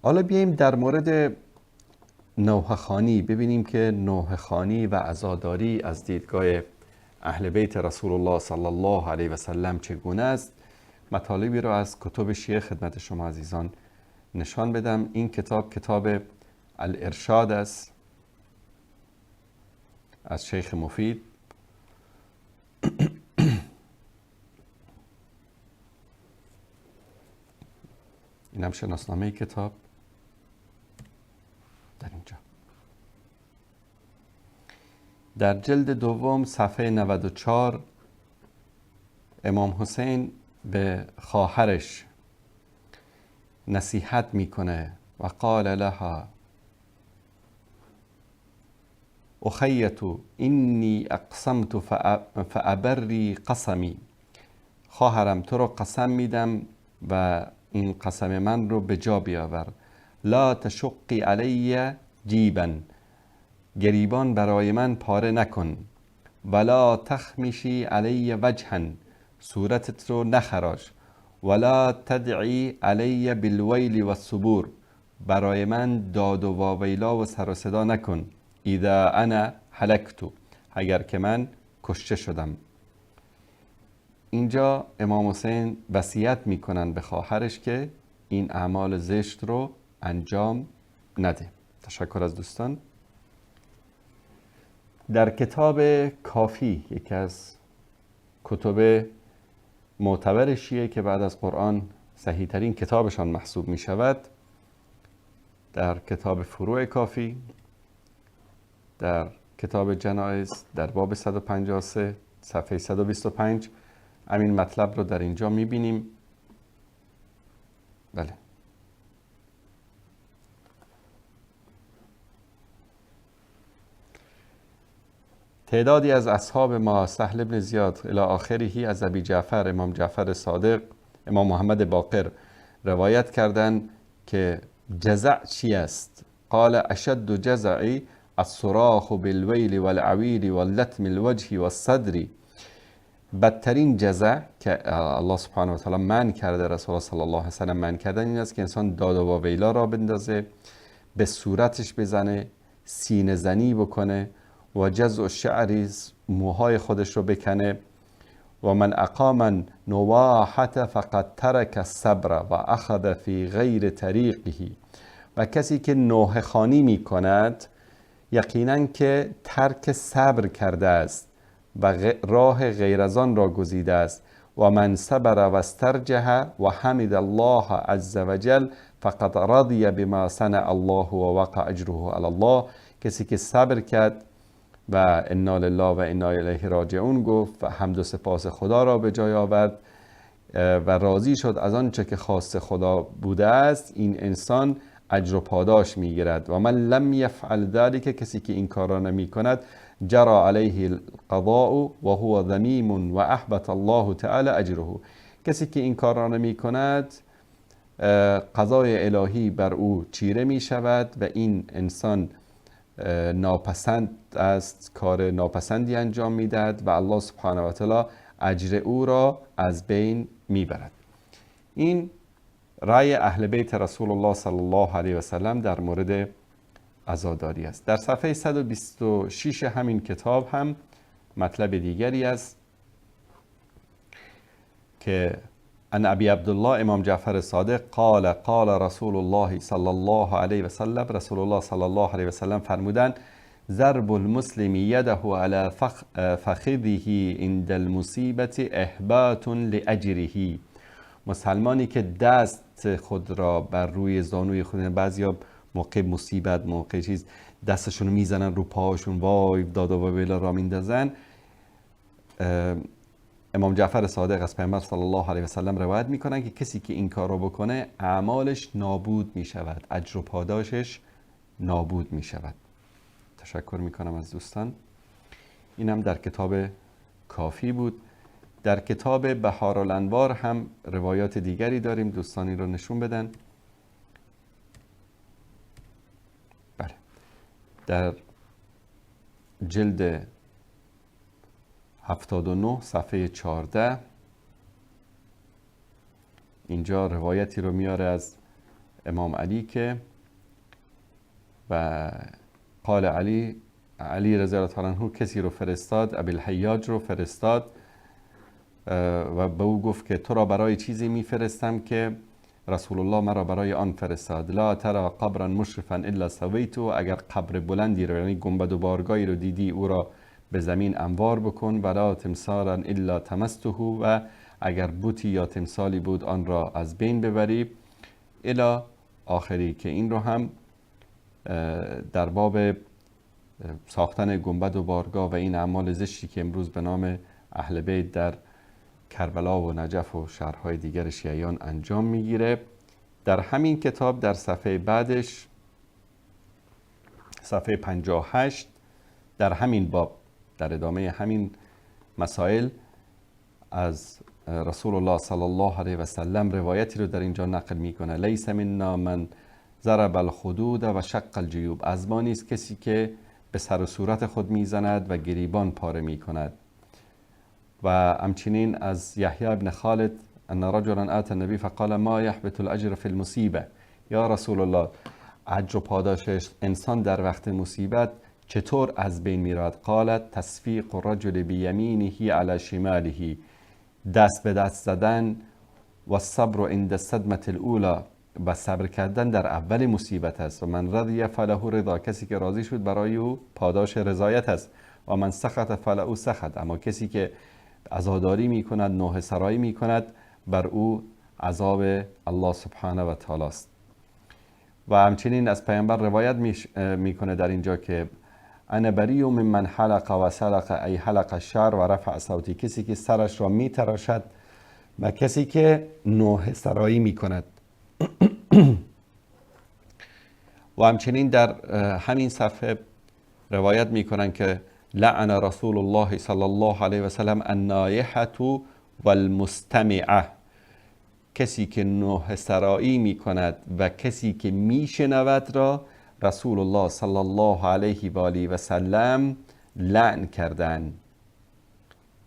حالا بیاییم در مورد نوحه‌خوانی ببینیم که نوحه‌خوانی و عزاداری از دیدگاه اهل بیت رسول الله صلی الله علیه و سلم چگونه است. مطالبی را از کتب شیعه خدمت شما عزیزان نشان بدم. این کتاب الارشاد است از شیخ مفید. اینم شناسنامه کتاب در اینجا در جلد دوم صفحه 94 امام حسین به خواهرش نصیحت میکنه و قال لها اخیتو اینی اقسمت فابری قسمی، خواهرم تو رو قسم میدم و این قسم من رو به جا بیاور. لا تشقی علی جیبا، گریبان برای من پاره نکن. ولا تخمشی علی وجها، صورتت رو نخراش. ولا تدعی علی بالویل و الصبور، برای من داد و واویلا و سر و صدا نکن. اذا انا هلکتو، اگر که من کشته شدم. اینجا امام حسین وصیت میکنن به خواهرش که این اعمال زشت رو انجام نده. تشکر از دوستان. در کتاب کافی، یکی از کتب معتبر شیعه که بعد از قرآن صحیح ترین کتابشان محسوب می شود، در کتاب فروع کافی در کتاب جنایز در باب 153 صفحه 125 همین مطلب رو در اینجا می بینیم. بله. تعدادی از اصحاب ما سهل بن زیاد الی آخره از ابی جعفر، امام جعفر صادق، امام محمد باقر روایت کردند که جزع چی است؟ قال اشد جزعی الصراخ بالویل والعویل واللتم الوجه والصدر. بدترین جزع که الله سبحانه و تعالی منع کرده، رسول الله صلی الله علیه و سلم منع کردن، این است که انسان داد و واویلا را بندازه، به صورتش بزنه، سینه زنی بکنه و جزع شعری، موهای خودش رو بکنه. و من اقام نواحت فقد ترک الصبر و اخذ فی غیر طریقه، و کسی که نوحه خوانی می کند یقینا که ترک صبر کرده است و راه غیر از آن را گزیده است. و من صبر و استرجح و حمد الله عز وجل فقد رضی بما صنع الله و وقع اجره علی الله، کسی که صبر کرد و انا لله و انا الیه راجعون گفت و حمد و سپاس خدا را به جای آورد و راضی شد از آنچه که خواست خدا بوده است، این انسان اجر و پاداش میگیرد. و من لم یفعل ذلک، کسی که این کار را نمی کند، جرى علیه القضاء و هو ذمیم و احبط الله تعالی اجره، کسی که این کار را نمی کند قضای الهی بر او چیره می شود و این انسان ناپسند است، کار ناپسندی انجام میدهد و الله سبحانه و تعالی اجر او را از بین میبرد. این رأی اهل بیت رسول الله صلی الله علیه و سلم در مورد عزاداری است. در صفحه 126 همین کتاب هم مطلب دیگری است که ان ابی عبدالله امام جعفر صادق قال قال رسول الله صلی الله علیه و سلم، رسول الله صلی الله علیه و سلم فرمودند ضرب المسلم یده علی فخذه عند المصیبه احباط لاجره، مسلمانی که دست خود را بر روی زانوی خود، بعضیا موقع مصیبت، موقع چیز دستشون میزنن رو پاهاشون، وای داد و ویلا را میندازن. امام جعفر صادق از پیامبر صلی الله علیه و سلم روایت میکنن که کسی که این کار رو بکنه اعمالش نابود میشود، اجر و پاداشش نابود میشود. تشکر میکنم از دوستان. اینم در کتاب کافی بود. در کتاب بهارالانوار هم روایات دیگری داریم، دوستانی رو نشون بدن. بله. در جلد 79 صفحه 14 اینجا روایتی رو میاره از امام علی که و قال علی رضی الله عنه کسی رو فرستاد، ابوالحیاج رو فرستاد و به او گفت که تو را برای چیزی میفرستم که رسول الله مرا برای آن فرستاد. لا ترى قبرا مشرفا الا سویته، اگر قبر بلندی رو یعنی گنبد و بارگاهی رو دیدی او را به زمین انوار بکن. ولا تمثالا الا طمسته، و اگر بوتی یا تمثالی بود آن را از بین ببری. الی آخری، که این رو هم در باب ساختن گنبد و بارگاه و این اعمال زشتی که امروز به نام اهل بیت در کربلا و نجف و شهرهای دیگر شیعیان انجام میگیره. در همین کتاب در صفحه بعدش، صفحه 58، در همین باب، در ادامه همین مسائل، از رسول الله صلی الله علیه و سلم روایتی رو در اینجا نقل میکنه: لیس منا من ضرب الخدود و شق الجیوب، از ما نیست کسی که به سر و صورت خود میزند و گریبان پاره میکند. و همچنین از یحیی ابن خالد ان رجلا آتى النبی فقال ما یحبط الاجر فی المصیبه، یا رسول الله اجر و پاداش انسان در وقت مصیبت چطور از بین میرود؟ قالت تصفیق الرجل بیمینه علی شماله، دست به دست زدن، و صبر عند الصدمه الاولى، و صبر کردن در اول مصیبت است. و من رضی فله رضا، کسی که راضی شد برای او پاداش رضایت است. و من سخط فله سخط، اما کسی که عزاداری می کند، نوحه سرایی می کند، بر او عذاب الله سبحانه و تعالی است. و همچنین از پیامبر روایت میکنه در اینجا که انا بریء ممن حلق و سلق، ای حلق الشعر و رفع صوتی، کسی که سرش را می تراشد و کسی که نوحه سرایی می کند. و همچنین در همین صفحه روایت میکنن که لعن رسول الله صلی الله علیه و سلم النایحة والمستمعه، کسی که نوحه سرایی میکند و کسی که میشنود را رسول الله صلی الله علیه و آله و سلم لعن کردن.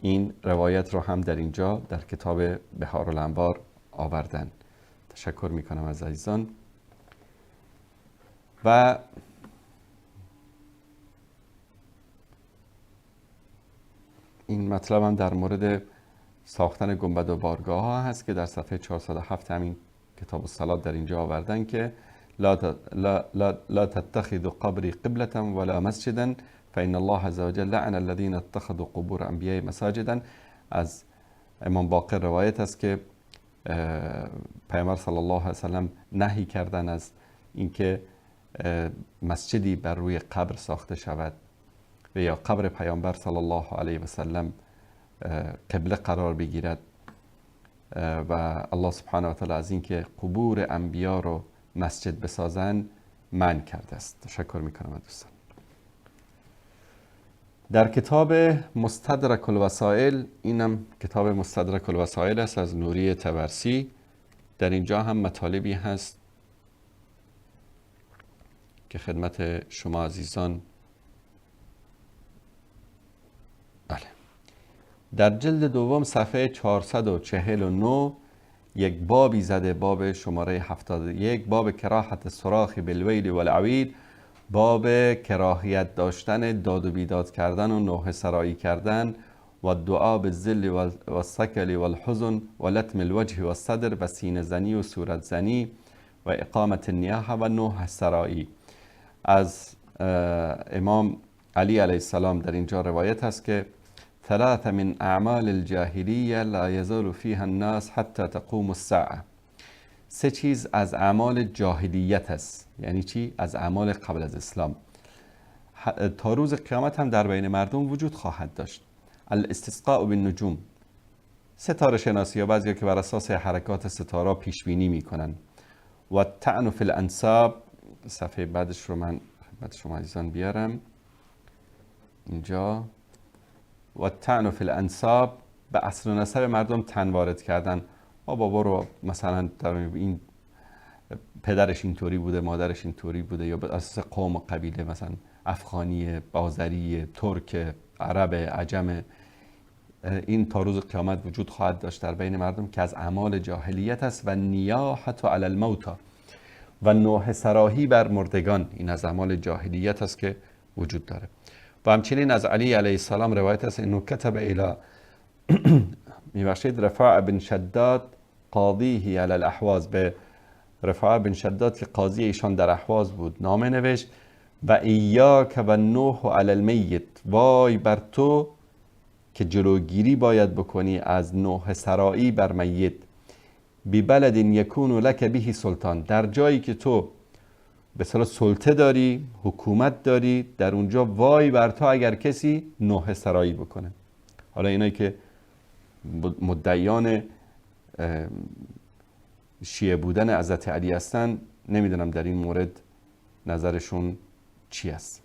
این روایت رو هم در اینجا در کتاب بحار الانوار آوردن. تشکر میکنم از عزیزان. و این مطلب هم در مورد ساختن گنبد و بارگاه ها هست که در صفحه 407 همین کتاب الصلات در اینجا آوردن که لا تتخذوا قبری قبلة ولا مسجدا فإن الله عز وجل لعن الذين اتخذوا قبور انبیاء مساجدا. از امام باقر روایت است که پیامبر صلی الله علیه و سلم نهی کردن از اینکه مسجدی بر روی قبر ساخته شود و یا قبر پیامبر صلی الله علیه و سلم قبله قرار بگیرد. و الله سبحانه و تعالی از اینکه قبور انبیا رو مسجد بسازن منع کرده است. تشکر میکنم دوستان. در کتاب مستدرک الوسائل، اینم کتاب مستدرک الوسائل است از نوری طبرسی، در اینجا هم مطالبی هست که خدمت شما عزیزان در جلد دوم صفحه 449 یک بابی زده، باب شماره 71، باب کراهت الصراخ بالویل والعویل، باب کراهیت داشتن داد و بیداد کردن و نوحه سرایی کردن و دعا بالذل و السکل و الحزن و لطم الوجه و الصدر و سینه زنی و صورت زنی و اقامت النیاحه و نوحه سرایی. از امام علی علیه السلام در اینجا روایت هست که ثلاث من اعمال الجاهلیه لا یزال فیها الناس حتی تقوم الساعه، سه چیز از اعمال جاهلیت است. یعنی چی؟ از اعمال قبل از اسلام تا روز قیامت هم در بین مردم وجود خواهد داشت. الاستسقاء بالنجوم، ستاره شناسی، یا بعضیا که بر اساس حرکات ستاره پیش بینی میکنن. و الطعن فی الانساب، صفحه بعدش رو من خدمت شما عزیزان بیارم اینجا. و الطعن فی الانساب، به اصل و نسب مردم طعن وارد کردن. بابا رو مثلا در این پدرش اینطوری بوده، مادرش اینطوری بوده، یا به اساس قوم و قبیله، مثلا افغانی، بازری، ترک، عرب، عجم. این تا روز قیامت وجود خواهد داشت در بین مردم که از اعمال جاهلیت است. و نیاحت علی الموتی، و نوحه سراحی بر مردگان. این از اعمال جاهلیت است که وجود داره. و همچنین از علی علیه السلام روایت است انه کتب الی میبخشید رفاع بن شداد قاضیه علی الاحواز، به رفاع بن شداد که قاضی ایشان در احواز بود نامه نوشت و ایاک و نوح علی المیت، وای بر تو که جلوگیری باید بکنی از نوح سرایی بر میت، ببلد یکون لک به سلطان، در جایی که تو به اصطلاح سلطه داری، حکومت داری، در اونجا وای بر تو اگر کسی نوح سرایی بکنه. حالا اینایی که مدعیان شیعه بودن حضرت علی هستن، نمیدونم در این مورد نظرشون چی است.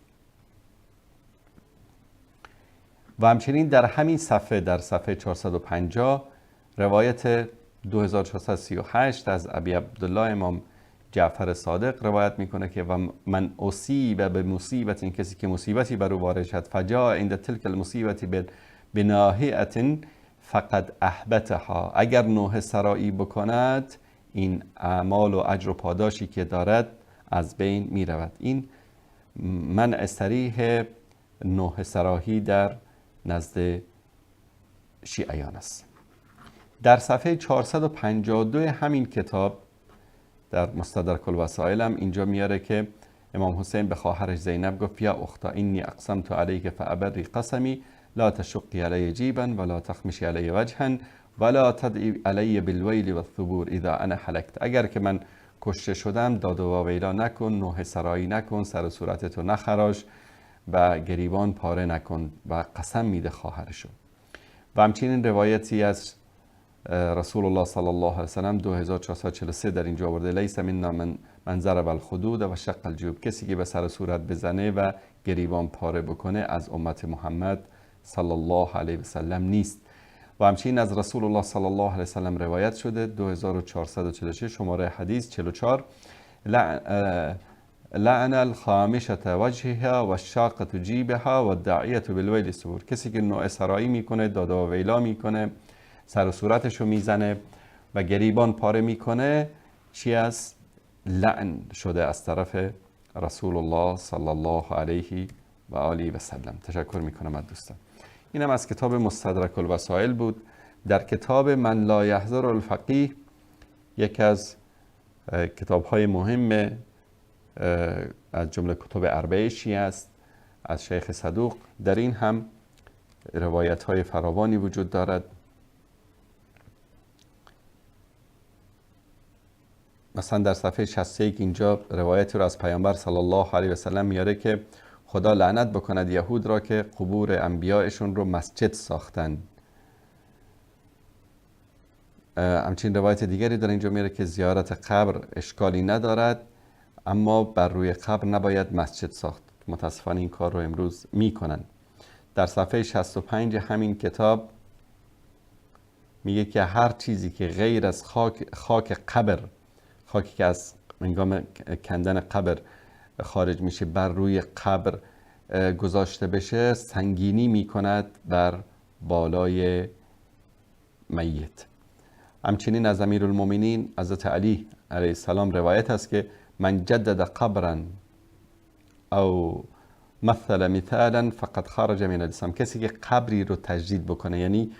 و همچنین در همین صفحه، در صفحه 450 روایت 2438 از ابی عبدالله امام جعفر صادق روایت میکنه که و من اصیب به مصیبت، این کسی که مصیبتی بر او وارد شد، فجاء عند تلک المصیبت بناهیة فقد احبتها، اگر نوحه سرایی بکند این اعمال و اجر و پاداشی که دارد از بین می رود. این منع صریح نوحه سرایی در نزد شیعیان است. در صفحه 452 همین کتاب در مستدرک الوسائل هم اینجا میاره که امام حسین به خواهرش زینب گفت یا اختا اینی اقسمت علیک فابری قسمی لا تشقی علی جیبا ولا تخمشی علی وجها ولا تدعی علی بالویل والثبور اذا انا حلقت، اگر که من کشته شدم داد و ویلا نکن، نوحه سرایی نکن، سر و صورتتو نخراش و گریبان پاره نکن، و قسم میده خواهرشو. و همچنین روایتی از رسول الله صلی الله علیه وسلم 2443 در اینجا آورده لیس منا من ضرب الخدود و شق الجیوب، کسی که به سر صورت بزنه و گریبان پاره بکنه از امت محمد صلی الله علیه وسلم نیست. و همچنین از رسول الله صلی الله علیه وسلم روایت شده 2446 شماره حدیث 44 لعن الخامشة وجهها و الشاقة جیبها و الداعیة بالویل الثبور، کسی که نوع سرایی میکنه، داد و ویلا میکنه، سر و صورتشو میزنه و گریبان پاره میکنه، چی است؟ لعن شده از طرف رسول الله صلی الله علیه و آله و سلم. تشکر میکنم از دوستان. اینم از کتاب مستدرک الوسائل بود. در کتاب من لا یحضر الفقیه، یکی از کتاب‌های مهم از جمله کتب اربعه شیعه است از شیخ صدوق، در این هم روایت‌های فراوانی وجود دارد. مثلا در صفحه 61 اینجا روایتی رو از پیامبر صلی الله علیه و سلم میاره که خدا لعنت بکند یهود را که قبور انبیایشون رو مسجد ساختن. همچنین روایت دیگری در اینجا میاره که زیارت قبر اشکالی ندارد، اما بر روی قبر نباید مسجد ساخت. متاسفانه این کار رو امروز میکنن. در صفحه 65 همین کتاب میگه که هر چیزی که غیر از خاک قبر، خاکی که از هنگام کندن قبر خارج میشه بر روی قبر گذاشته بشه، سنگینی میکند بر بالای میت. همچنین از امیرالمومنین حضرت علی علیه السلام روایت است که من جدد قبرا او مثلا فقط خرج من الاسلام، کسی که قبری رو تجدید بکنه، یعنی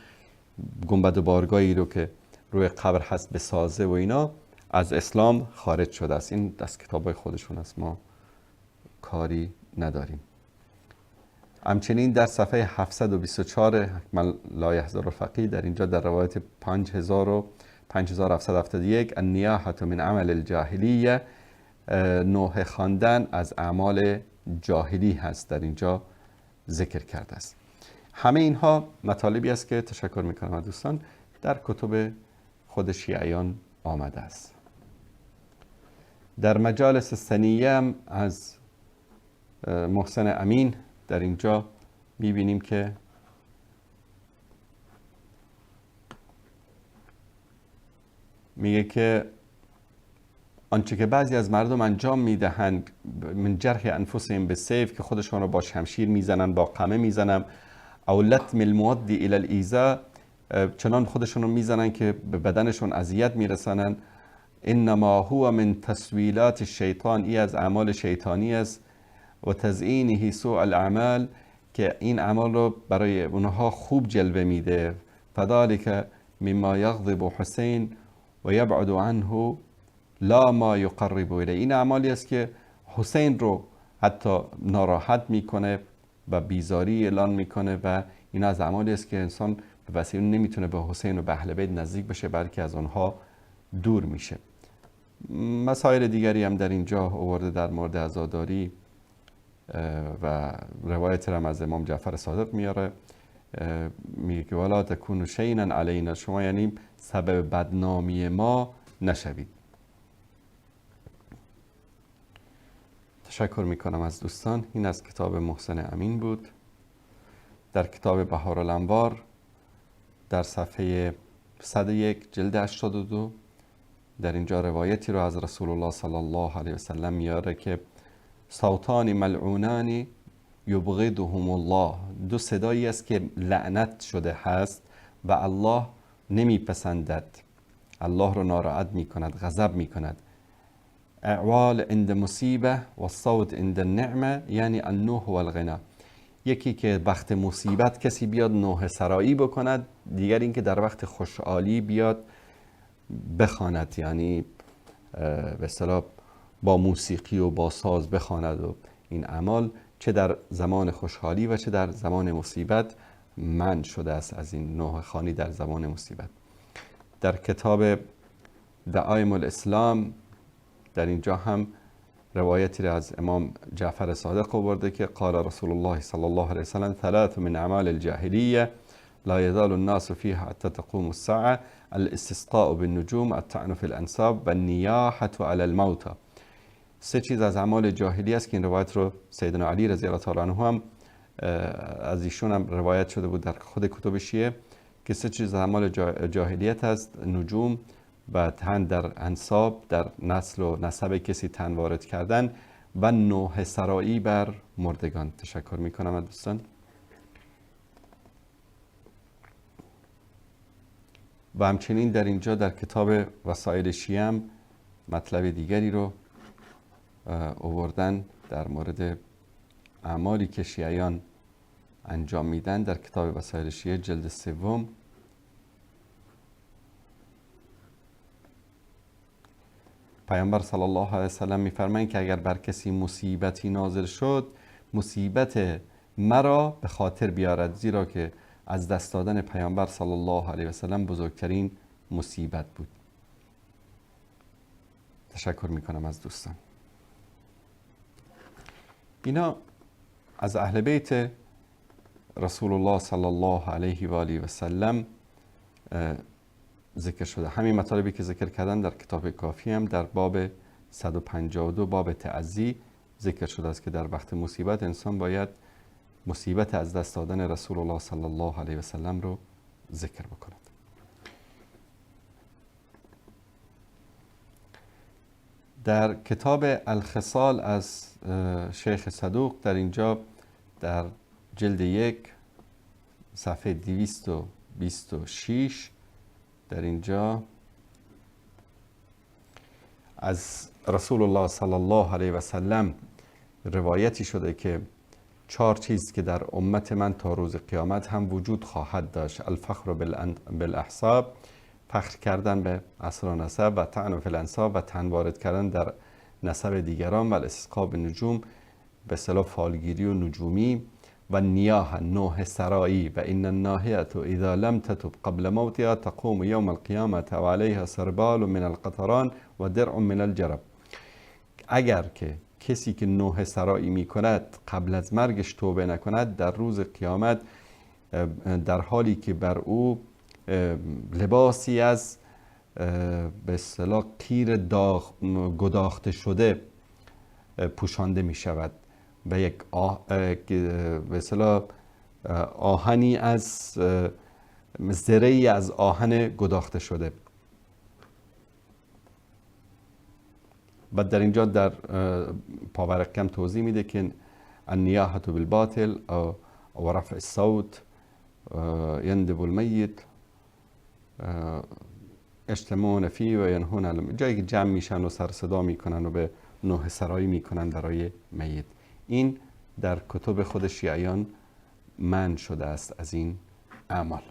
گنبد و بارگاهی رو که روی قبر هست بسازه و اینا، از اسلام خارج شده است. این از کتابای خودشون است، ما کاری نداریم. همچنین در صفحه 724 من لا یحضر الفقیه، در اینجا در روایت 5771 النیاحة من عمل الجاهلیه، نوحه خواندن از اعمال جاهلی هست، در اینجا ذکر کرده است. همه اینها مطالبی است که تشکر میکنم از دوستان در کتب خود شیعیان آمده است. در مجالس سنیه هم از محسن امین در اینجا میبینیم که میگه که آنچه که بعضی از مردم انجام میدهند من جرح انفسهم بالسیف، که خودشان رو با شمشیر میزنن، با قمه میزنن، او لطم المودی الی الایذاء، چنان خودشون رو میزنن که به بدنشون اذیت میرسانن، انما هو من تسویلات الشیطان، ای از اعمال شیطانی است، و تزیینه سوء الاعمال، که این اعمال رو برای اونها خوب جلوه میده. فذلك مما یغضب حسین و یبعد عنه لا ما یقرب الیه. این اعمالی است که حسین رو حتی ناراحت میکنه و بیزاری اعلان میکنه، و این از اعمالی است که انسان به وسیله نمیتونه به حسین و به اهل بیت نزدیک بشه، بلکه از آنها دور میشه. مسائل دیگری هم در اینجا آورده در مورد عزاداری و روایت هم از امام جعفر صادق میاره، میگه که ولا تکونوا شیئا علینا، شما یعنی سبب بدنامی ما نشوید. تشکر میکنم از دوستان. این از کتاب محسن امین بود. در کتاب بهارالانوار در صفحه 101 جلد 82 در اینجا روایتی رو از رسول الله صلی الله علیه و سلم میاره که صوتان ملعونان یبغضهم الله، دو صدایی است که لعنت شده هست و الله نمیپسندد، الله رو ناراحت میکند، غضب میکند. اعوال عند مصیبه و صوت عند النعمه، یعنی النوح و الغنا. یکی که وقت مصیبت کسی بیاد نوحه سرایی بکند، دیگر این که در وقت خوشحالی بیاد بخواند، یعنی به اصطلاح با موسیقی و با ساز بخواند. و این اعمال چه در زمان خوشحالی و چه در زمان مصیبت منع شده است از این نوحه خوانی در زمان مصیبت. در کتاب دعائم الاسلام در اینجا هم روایتی را از امام جعفر صادق آورده که قال رسول الله صلی الله علیه وسلم ثلاث من اعمال الجاهلیه لا يزال الناس فيها حتى تقوم الساعه الاستسقاء بالنجوم الطعن في الانساب والنياحه على الموتى. سه چیز از اعمال جاهلی است که این روایت رو سیدنا علی رضی الله تعالی عنه هم از ایشون هم روایت شده بود در خود کتب شیعه که سه چیز از اعمال جاهلیت است: نجوم و تن در انساب، در نسل و نسب کسی تن وارد کردن، و نوحه سرایی بر مردگان. تشکر میکنم از دوستان. و همچنین در اینجا در کتاب وسائل شیعه هم مطلب دیگری رو آوردن در مورد اعمالی که شیعیان انجام میدن. در کتاب وسائل شیعه جلد 3 پیامبر صلی الله علیه و سلم میفرمایند که اگر بر کسی مصیبتی نازل شد، مصیبت مرا به خاطر بیارد، زیرا که از دست دادن پیامبر صلی الله علیه و سلم بزرگترین مصیبت بود. تشکر میکنم از دوستان. اینا از اهل بیت رسول الله صلی الله علیه و آله و سلم ذکر شده. همین مطالبی که ذکر کردم در کتاب کافی هم در باب 152 باب تعزی ذکر شده است که در وقت مصیبت انسان باید مصیبت از دست دادن رسول الله صلی الله علیه و سلم رو ذکر بکند. در کتاب الخصال از شیخ صدوق در اینجا در جلد 1 صفحه 226 در اینجا از رسول الله صلی الله علیه و سلم روایتی شده که 4 چیز که در امت من تا روز قیامت هم وجود خواهد داشت: الفخر بالاحساب، فخر کردن به اصل و نسب، و طعن فی الانساب، و تن وارد کردن در نسب دیگران، و الاستسقاء بالنجوم، به اصطلاح فالگیری و نجومی، و نیاح، نوحه سرایی، و ان الناحیه اذا لم تتب قبل موتها تقوم یوم القیامه و علیها سربال من القطران و درع من الجرب. اگر که کسی که نوحه سرایی می کند قبل از مرگش توبه نکند، در روز قیامت در حالی که بر او لباسی از به اصطلاح قیر گداخته شده پوشانده می شود و یک به اصطلاح آهنی از ذره‌ای از آهن گداخته شده. بعد در اینجا در پاورقم توضیح میده که النیاحة بالباطل و رفع الصوت یندب المیت اجتماعون فی و ینهون عن، جایی که جمع میشن و سر صدا میکنن و به نوحه سرایی میکنن برای میت. این در کتب خود شیعیان منع شده است از این اعمال.